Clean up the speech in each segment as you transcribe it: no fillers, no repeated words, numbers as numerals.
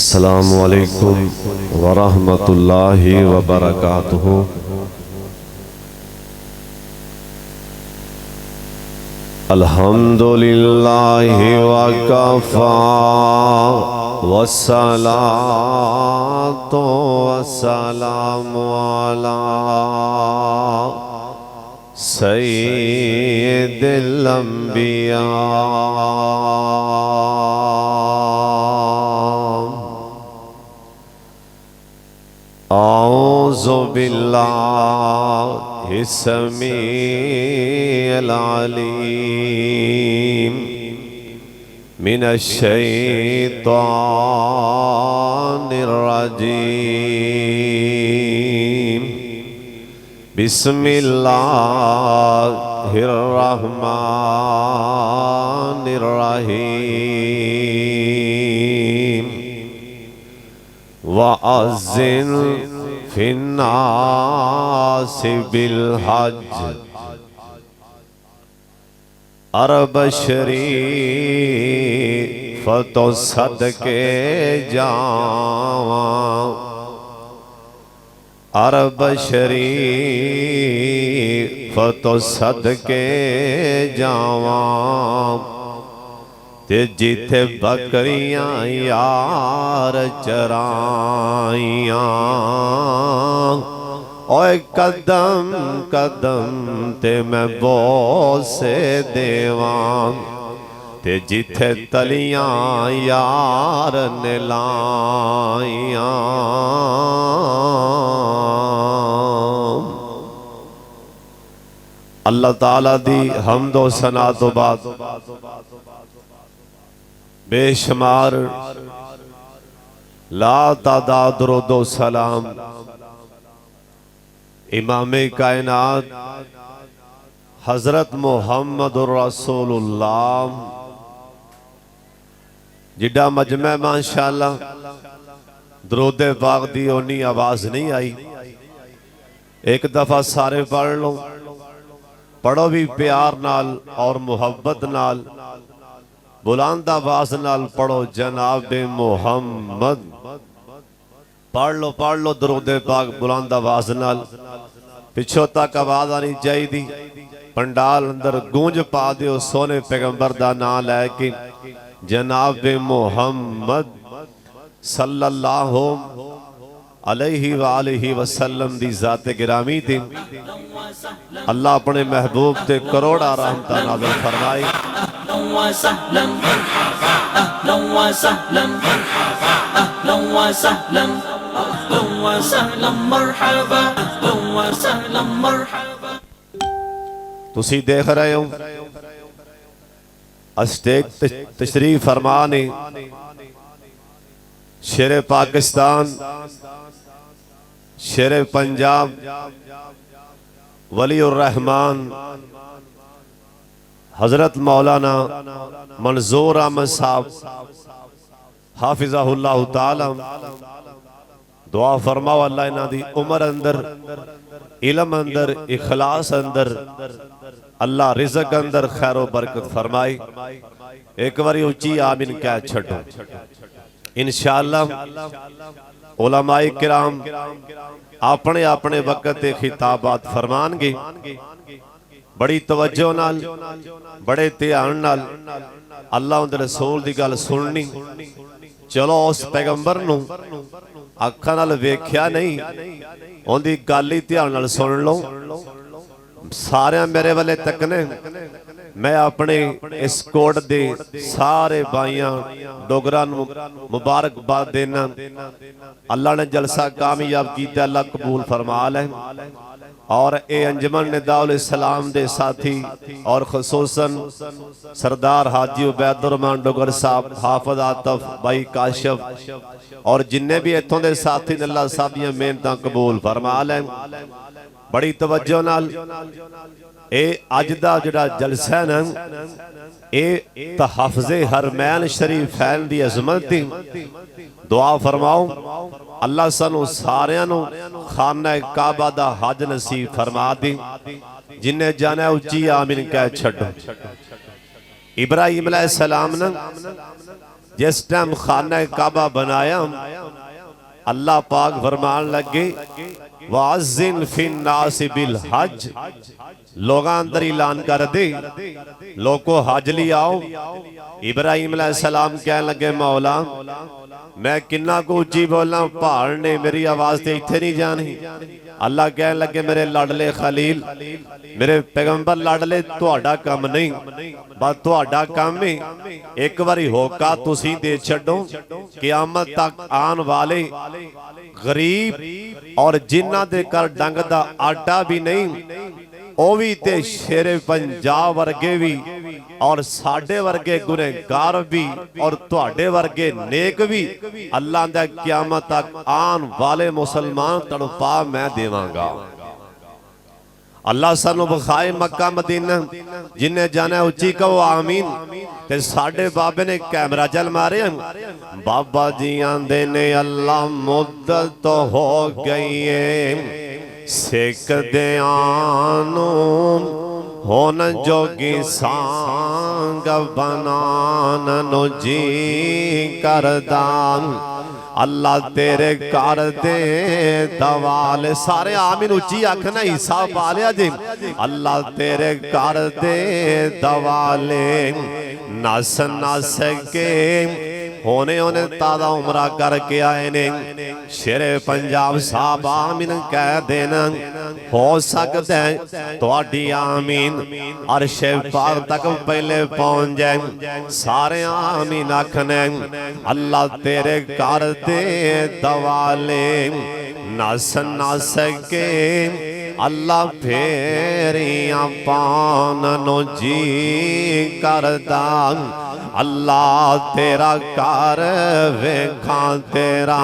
अस्सलामु अलैकुम वरहमतुल्लाहि वबरकातुहू। अल्हम्दुलिल्लाहि वकफ़ा वस्सलातु वस्सलामु अला सय्यिदिल अंबिया। औज़ु बिल्लाहि समीइल अलीम मिनश्शैतानिर रजीम। बिस्मिल्लाहिर रहमानिर रहीम। वअज़्ज़िन फिन्नासि बिलहज्ज अरब शरीफ तो सदके जावा। अरब शरीफ तो सदके जावा। ते जिथे बकरियां यार चराइयां ओए कदम कदम ते मैं बोसे देवां। ते जिथे तलियां यार ने लाइयां अल्लाह ताला दी हम्दो सना तो बाद बेशुमार ला तादाद दुरूदो सलाम इमामे कायनात हजरत मुहम्मदुर रसूलुल्लाह जिड्डा मजमा माशाअल्लाह दुरूदे पाक दी ओनी आवाज नहीं आई। एक दफा सारे पढ़ लो, पढ़ो भी प्यार नाल और मुहब्बत नाल, बुलंद आवाज नाल पढ़ो जनाब मुहम्मद। पढ़ लो दरूद पाक बुलंद आवाज नाल, पिछों तक आवाज आनी चाहिए। पंडाल अंदर गूंज पा दियो सोने पैगंबर दा नाम लैके जनाब मुहम्मद सल्लल्लाहु अलैहि वालिहि वसल्लम दी जाते गिरामी थी। अल्लाह अपने महबूब ते करोड़ा रहमत नाज़िल फरमाई। तुसी देख रहे हो अस्टेज तशरीफ फरमा ने शेर पाकिस्तान, शेर पंजाब, वलीउर रहमान हजरत मौलाना मंजूर अहमद साहब हाफिज़हुल्लाह ताला दुआ फरमाओ अल्लाह इन्हां दी उम्र अंदर, इल्म अंदर, इखलास अंदर, अल्लाह रिज़्क अंदर खैरो बरकत फरमाए। एक बारी उच्ची आमीन कह छड्डो। इंशाअल्लाह उलमाए किराम अपने अपने वक्त ते खिताबात फरमानगे। बड़ी तवज्जो नाल, बड़े ध्यान नाल अल्लाह उनके रसूल दी गल सुननी। चलो उस पैगंबर नू अखां नाल वेख्या नहीं, उनकी गल ही ध्यान नाल सुन लो। सारे मेरे वाले तकने, मैं अपने इस कोट दे सारे भाइयां डोगरा मुबारकबाद देना। अल्लाह ने जलसा कामयाब किया, अल्लाह कबूल फरमा ले। और ए अंजमन निदाउल इस्लाम दे साथी और खुसूसन सरदार हाजी उबैदुर्रहमान डोगर साहब, हाफिज आतफ भाई काशिफ और जिन्ने भी इत्थों दे साथी ने अल्लाह सब दी मेहनतां कबूल फरमा ले। बड़ी तवज्जो नाल ए अज दा जिहड़ा जलसा है ना, ए तहफ़्ज़े हरमैन शरीफैन दी अज़मत दी दुआ फरमाओ। अल्लाह सानू सारियां नू खाना काबा दा हज नसीब फरमा दी। जिन्हें जाना उच्ची आमीन कह छड्डो। इब्राहिम अलैहिस्सलाम ने जिस टाइम खाना काबा बनाया अल्लाह पाक फरमान लगे वाज़िन फिन्नास बिल हज, लोग अंदर ऐलान कर दे लोगों हज ली आओ। इब्राहिम अलैहिस्सलाम कह लगे मौला मैं किन्ना को उच्ची बोला, पहाड़ ने मेरी आवाज तो इत्थे नहीं जानी। अल्लाह कह लगे मेरे लाडले खलील मेरे पैगंबर लाडले तुहाडा काम नहीं, बस तुहाडा काम है एक बारी होका तुसी दे छड्डो, क़यामत तक आने वाले गरीब और जिन्ना दे कर डंग दा आटा भी नहीं, ओ भी ते शेरे पंजाब वर्गे भी और साडे वर्गे गुनहगार भी और तुहाडे वर्गे नेक भी अल्लाह दा क़यामत तक आन वाले मुसलमान तड़पा मैं देवांगा। अल्लाह सानू बखाए मक्का मदीना, जिन्हें जाना उच्ची कहो आमीन। ते साडे बाबे ने कैमरा चल मारे, बाबा जी आंदे ने अल्लाह मुद्दत तो हो गई है सिख दयानो होन जोगी सांग बनान नो जी करदान। अल्लाह तेरे कर दे दवाल, सारे आमीन उच्ची आखना हिस्सा पा लिया जी। अल्लाह तेरे कर दे दवाले नस नस के होने होने तादा उमरा करके आए ने। शेरे पंजाब साहब आमीन कह देना, हो सकता है थोड़ी आमीन अर्शे पाक तक पहले पहुंच जाए। सारे आमीन आखने अल्लाह तेरे कर दे दवाले नस नस के अल्लाह फेरियां पान नो जी करदा। अल्लाह तेरा कर वेखा तेरा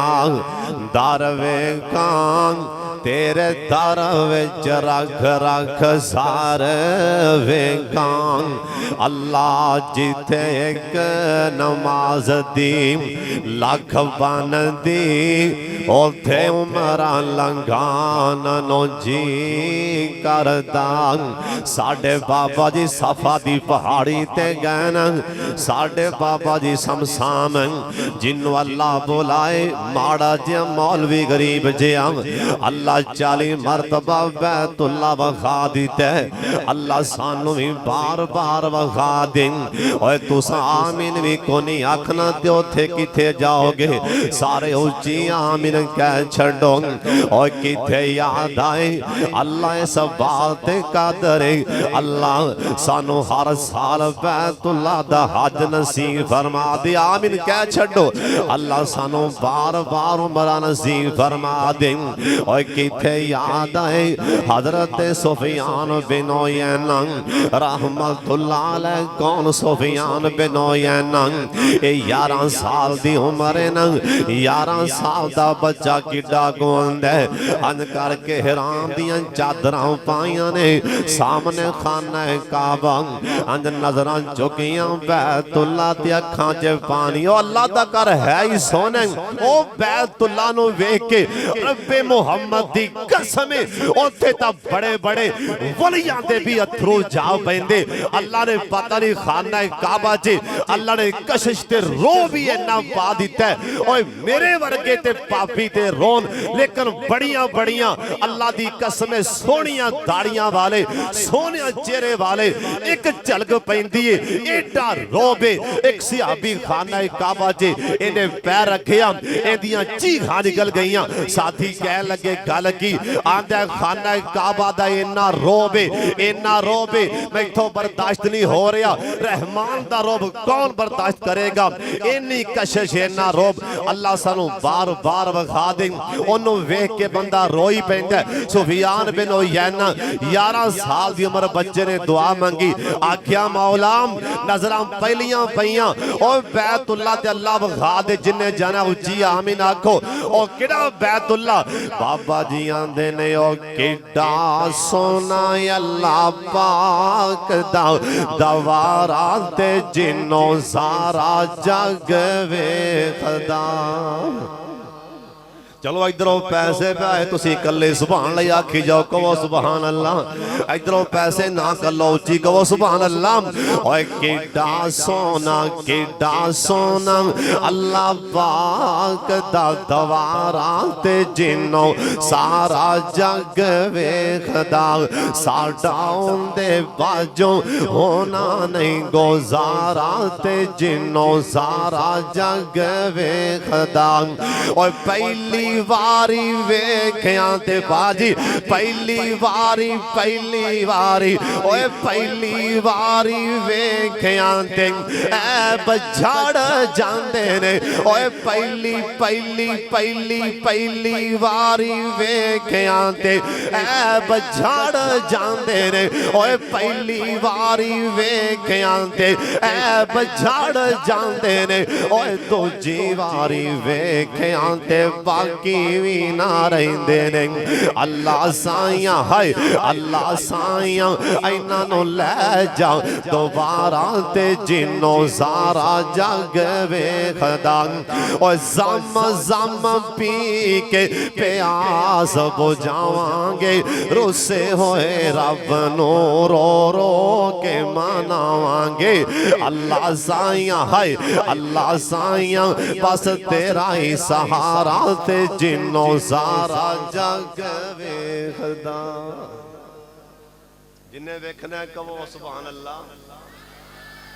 दर वेखा, तेरे दर विच रख रख सार वेखा। अल्लाह जिथे एक नमाज दी लख बन दी, उथे उमरा लंघान नो जी करदा। साडे बाबा जी सफा दी पहाड़ी ते गए न, साडे बाबा जी समसाम जिन्नू अल्लाह बुलाए माड़ा जिहा मौलवी गरीब जिहा अल्लाह 40 मरतबा बैतुल्ला वखा दिता है। अल्लाह सानू भी बार बार वखा दे। ओए तुसा आमीन भी कोनी आखना ते उथे किथे जाओगे, सारे उच्ची आमीन कह छड़ो। ओए किथे याद आए अल्लाह इस बात कादर है, अल्लाह सानू हर साल बैतुल्ला दा हज नसीब फरमा दे। आमीन कह छड़ो। अल्लाह सानू बार बार उमरा नसीब फरमा दे। ओए किथे याद आए हजरत सुफियान बिन उयैना रहमतुल्लाह अलैह, कौन सुफियान बिन उयैना, ए 11 साल दी उम्र है ना, 11 साल दा बच्चा किड्डा गोंद है। अन करके हराम दियां चादरां पाइयां ने, सामने खाना है काबा, अंज नजरां चुकियां बैतुल्ला ते अखां च पानी। ओ अल्लाह दा घर है ही सोने, ओ बैतुल्ला नु वेख के रब्बे मुहम्मद दी कसम उथे तां बड़े बड़े वलियां दे भी अथरू जा पैंदे। अल्लाह ने पता नहीं खाना है काबा च अल्लाह ने कशिश ते रो भी इन्ना पा दिता है। ओए मेरे वर्गे ते पापी ते रोन, लेकिन बड़ियां बड़ियां अल्लाह दी कसम सोहणियां दाड़ियां वाले सोहणे चेहरे वाले एक झलक पैंदी है, एडा रोबे। एक सहाबी खाना है काबा च इन्हें पैर रखिया, एदियां चीखां निकल गईयां। साथी कह लगे गल की, आंदा खाना काबा दा इन्ना रोब इन्ना रोब मैथों बर्दाश्त नहीं हो रहा। रहमान दा रोब कौन बर्दाश्त करेगा, इन्नी कशिश इन्ना रोब। अल्लाह सानू बार बार विखा दे, ओनू वेख के बंदा रोई पैंदा। सुफियान बिन उयैना 11 साल दी उम्र बच्चे ने दुआ मंगी, आख्या मौलाम नजरां पहलियां पईयां ओ बैतुल्ला ते अल्लाह विखा दे, जिन्ने जाना उच्ची आमीन आखो। ओ किड़ा बैतुल्ला, बाबा जी आंदे ने ओ किड्डा सोना अल्लाह पाक दा दवारा ते जिन्नो सारा जग वेखदा। चलो इधरों पैसे पाए तुसी कल्ले सुभान अल्लाह आखी जाओ, कहो सुभान अल्लाह। इधरों पैसे ना कलो उची कहो सुभान अल्लाह। ओए केडा सोना अल्लाह पाक दा दवारा ते जिन्नो सारा जग वेखदा, साडा उंदे बाजों होना नहीं गुजारा ते जिन्नो सारा जग वेखदा। और पहली वारी वेख्या ते बाजी पहली वारी ओए पहली वारी वेख्या ते ऐब झड़ जांदे ने। ओए पहली वारी वेख्या ते ऐब झड़ जांदे ने। ओए पहली वारी वेख्या ते ऐब झड़ जांदे ने। ओए दूजी वारी वेख्या ते बाकी भी ना रहिंदे ने। अल्लाह साइयां हाय अल्लाह साइयां इन्हां नूं लै जा दोबारा ते जिन्नो सारा जग वेखदा। और जम पी के प्यास बुझावांगे, रुसे होए रब नूं रो रो के मनावांगे। अल्लाह साइयां हाय अल्लाह साइयां बस तेरा ही सहारा ते जिन्नो सारा जग वेखदा। जिन्हें वेखना कहो सुभान अल्लाह।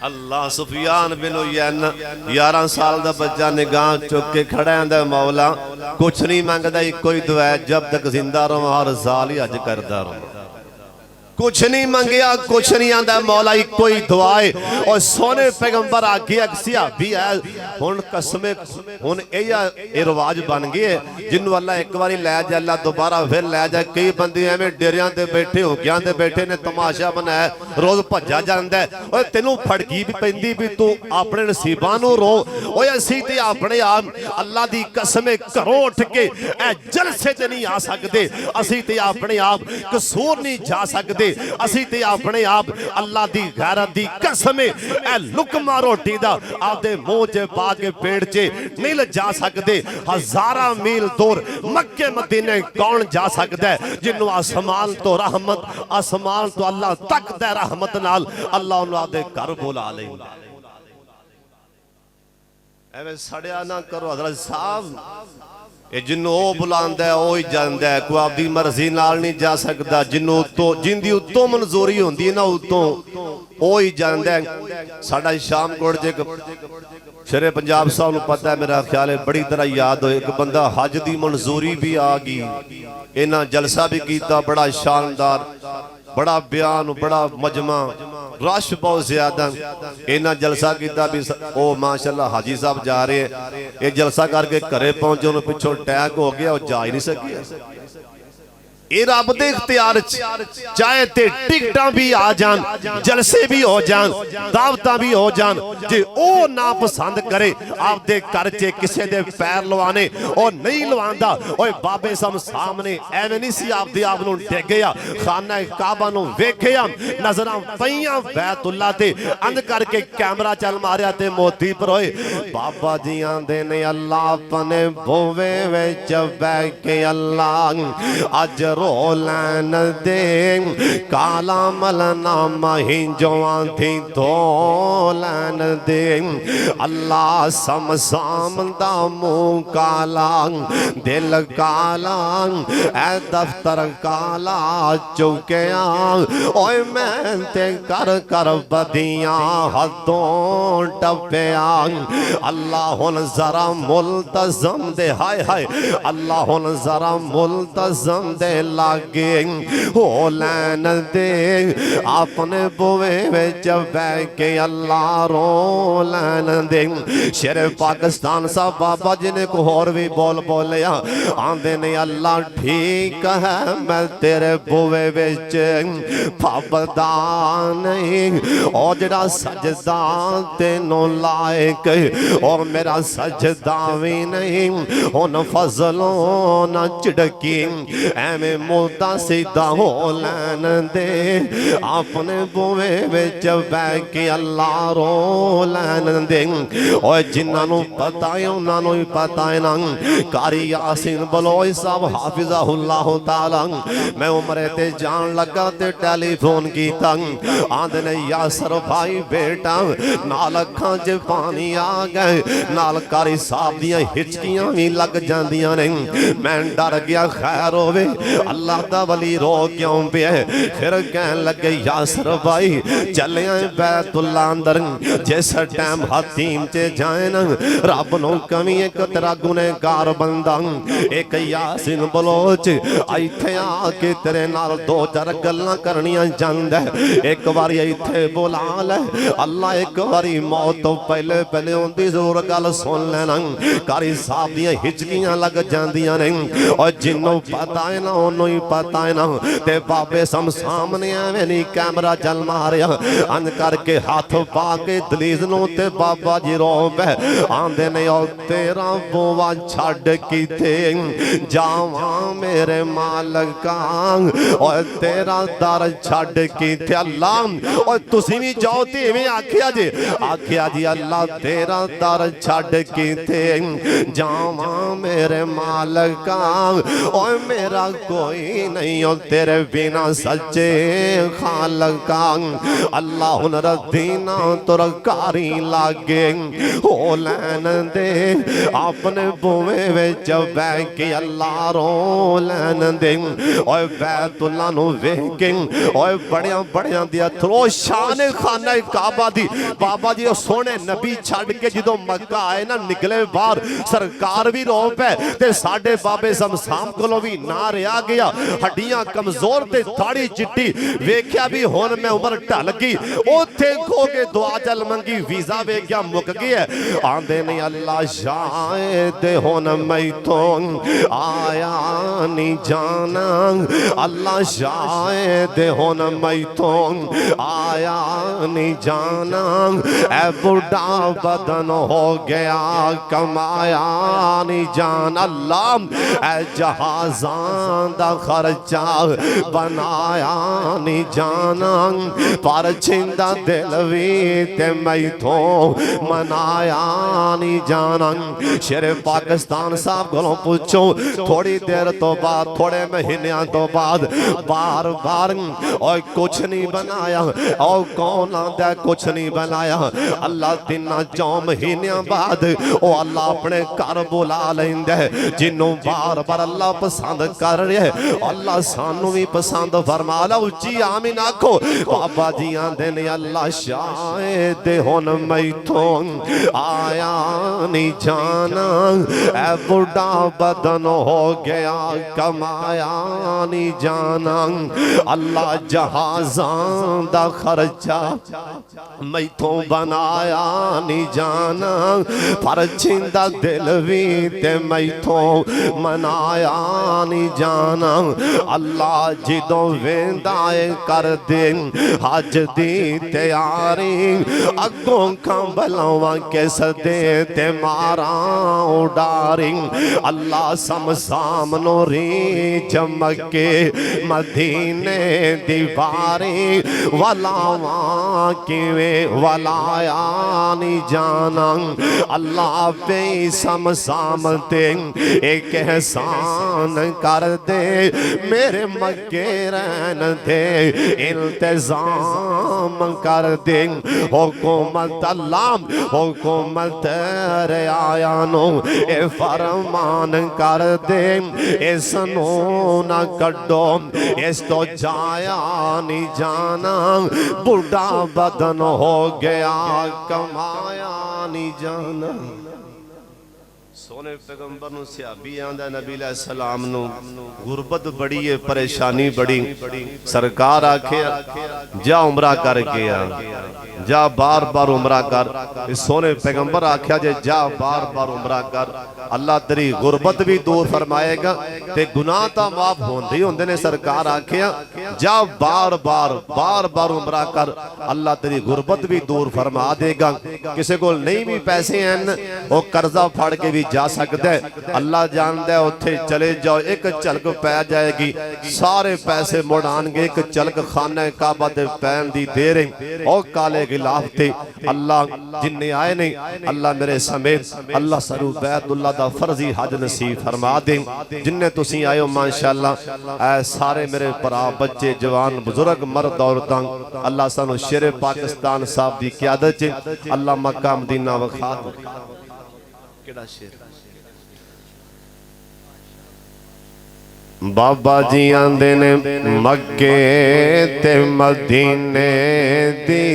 अल्लाह सुफियान बिन उयैन 11 साल का बच्चा निगाह चुक के खड़ा है, मौला कुछ नहीं मंगदा इको ही दुआ, जब तक जिंदा रहा हर साल ही अज करदा रहा। कुछ नहीं मंगिया कुछ नहीं आंदा, मौला इको ही दुआ है। और सोने पैगंबर आगे भी है हुण कसमे हुण ये रिवाज बन गए जिन्हों अल्लाह एक बार लै जाए अल्लाह दोबारा फिर लै जाए। कई बंदे एवं डेरिया ते बैठे होगियां ते बैठे ने तमाशा बनाया, रोज भज्जा जांदा है। तेनों फड़की भी पैंदी भी तू अपने नसीबां नूं रो। ओए असीं ते अपने आप अल्लाह दी कसम घरों उठ के ए जलसे ते नहीं आ सकते, असीं ते अपने आप कसूर नहीं जा सकते, असीं ते अपने आप अल्लाह दी गैरत दी कसम ए लुकमा रोटी दा आपदे मुंह च पा के पेट च नहीं ले जा सकते। हजारा मील दूर मक्के मदीने कौन जा सकता है जिन्हों आसमान तो रहमत आसमान तो अल्लाह तक दे रहमत नाल अल्लाह उन्हां दे घर बुला लैंदा। एवें सड़िया ना करो हजरत साहब, ये जिन्हों वो बुलांदा है वो ही जांदा है, कोई आपदी मर्जी नाल नहीं जा सकता। जिन्हों तो जिंदी उत्तों मंजूरी होंदी है ना उत्तों वो ही जांदा है। साडा शामकोट जे शेरे पंजाब साहब नूं पता है, मेरा ख्याल है बड़ी तरह याद हो, एक बंदा हज दी मंजूरी भी आ गई, इन्हां जलसा भी कीता बड़ा शानदार, बड़ा बयान बड़ा मजमा रश बहुत ज्यादा, इन्ना जलसा किया भी ओ माशाअल्लाह हाजी साहब जा रहे हैं, ये जलसा करके घरे पहुंचे उन्होंने पिछों अटैक हो गया, वो जा ही नहीं सके। ये रब दे इख्तियार चाहे ते टिकटां भी आ जान, जलसे भी हो जान, दावतां भी हो जान, जे ओ ना पसंद करे आपदे घर च किसी दे पैर लवाने और नहीं लवांदा। ओए बाबे साहब सामने एवें नहीं सी आपदे आप नूं टेकिया, खाना काबा नूं वेखिया, नजरां पईयां बैतुल्ला ते अंध करके कैमरा चल मारिया ते मोती पर होए बाबा जी आंदे ने अल्लाह अपने बोवे विच बैठ के अल्लाह अज रो लैन दे काला मलना मही जवां थी तो लैन दे। अल्लाह समसाम दा मुंह काला दिल काला ए दफ्तर काला चुकिया, ओए मैं ते कर कर बदियां हदों टप्पिया। अल्लाह हुन जरा मुल्तज़म दे हाय हाय, अल्लाह हुन जरा मुल्तज़म दे लागे हो लैन दे अपने बुवे विच बैठ के अल्लाह रो लैन दे। शेर पाकिस्तान साहब बाबा जी ने को होर भी बोल बोलिया आंदे ने अल्लाह ठीक है मैं तेरे बुवे विच फबदा नहीं, और जड़ा सजदा तेनों लायक और मेरा सजदा भी नहीं, हुन फजलों ना झिड़की एवें मुद्दा सीधा हो लैन दे अपने बुवे विच बह के अल्लाह रो लैन दे और जिन्होंने पता है उन्होंने ही पता है ना कारी यासीन बलोच साहब हाफिज़हुल्लाह ताला मैं उमरे ते जान लगा ते टेलीफोन कीता आंदे ने यासर भाई बेटा नाल अखां च पानी आ गए नाल कारी साहब दियां हिचकियां भी लग जांदियां ने मैं डर गया खैर होवे अल्लाह दा वली रो क्यों पिया फिर कहन लगे यासर भाई चले बैतुल्ला अंदर जिस टाइम हतीम च जाए ना रब नो कमी एक तेरा गुनहगार बंदा एक यासीन बलोच इत्थे आके तेरे नाल दो चार गल्लां करनियां चाहंदा एक बारी इत्थे बुला ले अल्लाह एक बारी मौत तो पहले पहले उनकी जरूर गल सुन लेना कारी साहब दियां हिचकियां लग जांदियां ने और जिन्हों पता है ना उन्हों ही पता है ना ते बाबे सम सामने एवें नहीं कैमरा चल मारिया अंज करके हाथ पा के दलीज नूं ते बाबा जी रो पै आंदे ने और तेरा बोवा छड़ कीते जावा मेरे मालका और तेरा दर छड़ कीते अल्लाह और तुसी भी जाओ ते इवें आखिया जी अल्लाह तेरा दर छड़ कीते जावा मेरे मालका और मेरा कोई नहीं और तेरे बिना सच्चे खालका अल्लाह हुन रदीना तुर कारी लागे हो लैन दे अपने बुवे विच बह के अल्लाह रो लैन दे और बैतुल्ला नु वेख के और बड़िया बड़िया दिया थरो शान खाना काबा दी बाबा जी सोने नबी छड़ के जो मक्का आए ना निकले बाहर सरकार भी रो पे ते साडे बाबे समसाम कोलों भी ना रहा गया हड्डियां कमजोर ते दाढ़ी चिट्टी वेख्या भी हुन मैं उम्र ढल गई ओथे खो के दुआ चल मंगी वीजा वेख्या मुक गया आंदे नहीं अल्लाह शायद हुन मैथों आया नहीं जाना अल्लाह शायद हुन मैथों आया नहीं जाना ए बुढ़ा बदन हो गया कमाया नहीं जाना अल्लाह ए जहाज़ां दा खर्चा बनाया नहीं जाना पर छिंदा दिल भी ते मैथों मनाया नहीं जाना शेरे पाकिस्तान साहब कोलों पूछो थोड़ी देर तो बाद थोड़े महीनों तो बाद बार बार और कुछ नहीं बनाया और कौन आंदा कुछ नहीं बनाया अल्लाह तीन चौ महीनों बाद ओ अल्लाह अपने घर बुला लेंदा जिन्हों बार बार अल्लाह पसंद कर रहा है अल्लाह सानू भी पसंद फरमा ला उच्ची आमीन आखो बाबा जी आंदे ने अल्लाह शायद हुन मैथों आया नहीं जाना ए बुढ़ा बदन हो गया कमाया नहीं जाना अल्लाह जहाज़ां दा खर्चा मैथों बनाया नहीं जाना पर छिंदा दिल भी ते मैथों मनाया नहीं जाना अल्लाह जिदों वेंदा कर दे हज दी तैयारी अगों कंबलवा के सदे ते मारा उडारी अल्लाह समसाम नूरी चमके मदीने दीवारी वलावा किवें वलाया नहीं जाना अल्लाह पे समसाम ते एक एहसान कर दे मेरे मक्के रहन दे इंतजाम कर दे हुकूमत अल्लाह हुकूमत आया नो ए फरमान कर दे इस नो ना कड्डो इस तो जाया नहीं जाना बुढ़ा बदन हो गया कमाया नहीं जाना सोने पैगंबर नु सहाबी आंदा नबी अलैहि सलाम नु गुरबत बड़ी है परेशानी बड़ी सरकार आखे जा उमरा करके आ जा बार बार उमरा कर। सोने पैगंबर आख्या जे जा बार बार उमरा कर, अल्लाह तेरी गुरबत भी दूर फरमाएगा ते गुनाह तो माफ होंदे ही होंदे ने। सरकार आख्या जा बार बार उमरा कर, अल्लाह तेरी गुरबत भी दूर फरमा देगा। किसी को नहीं भी पैसे हैं वो कर्जा फड़ के भी जा सकता है। अल्लाह जानता है उत्थे चले जाओ एक झलक पै जाएगी, सारे पैसे मुड़ आएंगे। एक झलक खाना काबा दे पैन दी देर है और काले गिलाफ थे। अल्लाह जिन्ने आए ने अल्लाह मेरे समेत अल्लाह सरू बैतुल्लाह दा फर्जी हज नसीब फरमा दे। जिन्ने तुसी आए हो माशाअल्लाह, ऐ सारे मेरे भरा बच्चे जवान बुजुर्ग मर्द औरतां, अल्लाह सानू शेरे पाकिस्तान साहब दी क़यादत च अल्लाह मक्का मदीना वखा दे। केड़ा शेर बाबा जी आंदे ने मक्के ते मदीने दी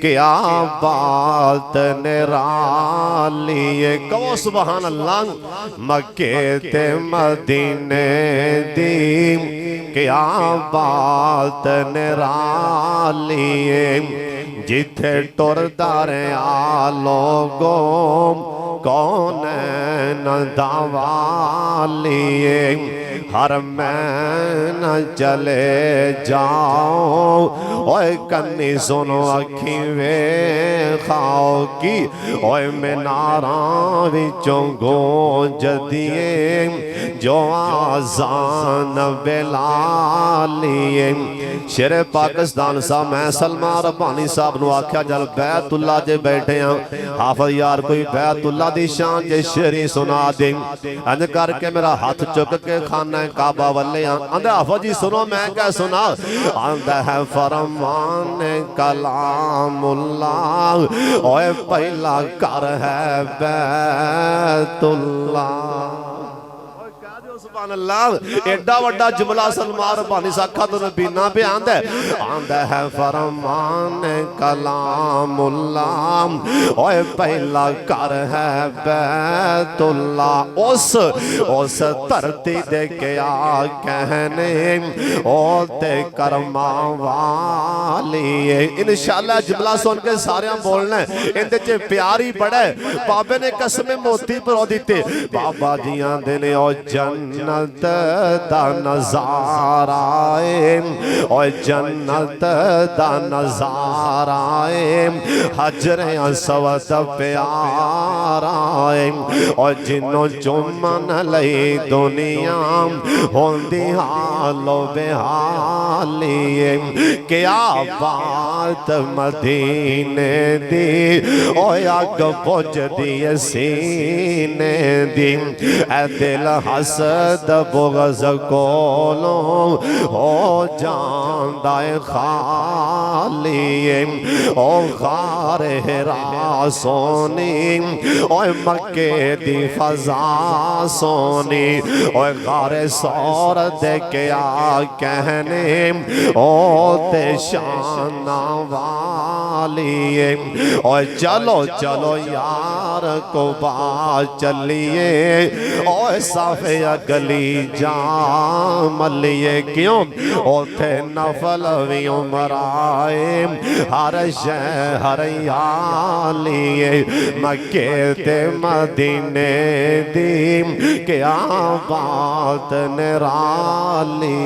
क्या बात निराली। कहो सुभान अल्लाह। मक्के ते मदीने दी क्या बात निराली, जिथे टुरदा रहा लोगों कौन न दावाली। हर मैं न चले जाओ ओए कन्नी सुनो अखी वे खाओ की ओए मीनारा विचों गूंज दिए जो आज़ान बेलालिए। शेरे पाकिस्तान साहब मैं सलमान रब्बानी साहब नु आख्या जल बैतुल्ला जे बैठे हैं हाफिज यार कोई बैतुल्ला दी शान जे शेरी सुना दे। अंज करके मेरा हाथ चुक के खाना काबा वाले आंदा हाफिज जी सुनो। मैं क्या सुना? आंदा है फरमान कलामुल्लाह ओए पहला कर है बैतुल्ला। सुभान अल्लाह। एडा वड्डा जुमला सलमान रब्बानी साखा तो नबीना पे आंदा है फरमान कलामुल्लाह ओए पहला कर है बैतुल्ला। उस धरती दे क्या कहने ओ ते करमा वाली। इंशाअल्लाह जुमला सुन के सारे बोलना इंदे च प्यार ही बड़ा है। बाबे ने कसमे मोती परो दिते। बाबा जी आंदे ने ओ जन्नत दा नज़ारा है और जन्नत दा नज़ारा है। हजरे असवद प्यारा है और जिन्हों चुमन लई दुनिया होंदी हालो बेहाली। क्या बात मदीने दी ओ अग बुझदी सीने दी। ऐ दिल हसद बुग़ज़ कोलों हो जांदा है खाली। ओ गारे हिरा सोनी ओए मक्के दी फज़ा सोनी ओए गारे सौर दे क्या कहने ओ ते शाना वाली। ओए चलो चलो यार को बात चलिए ओए साफे गली जा मलिए। क्यों ओथे नफल भी उमराए हर शहर यालिए। मक्के ते मदीने दी क्या बात निराली।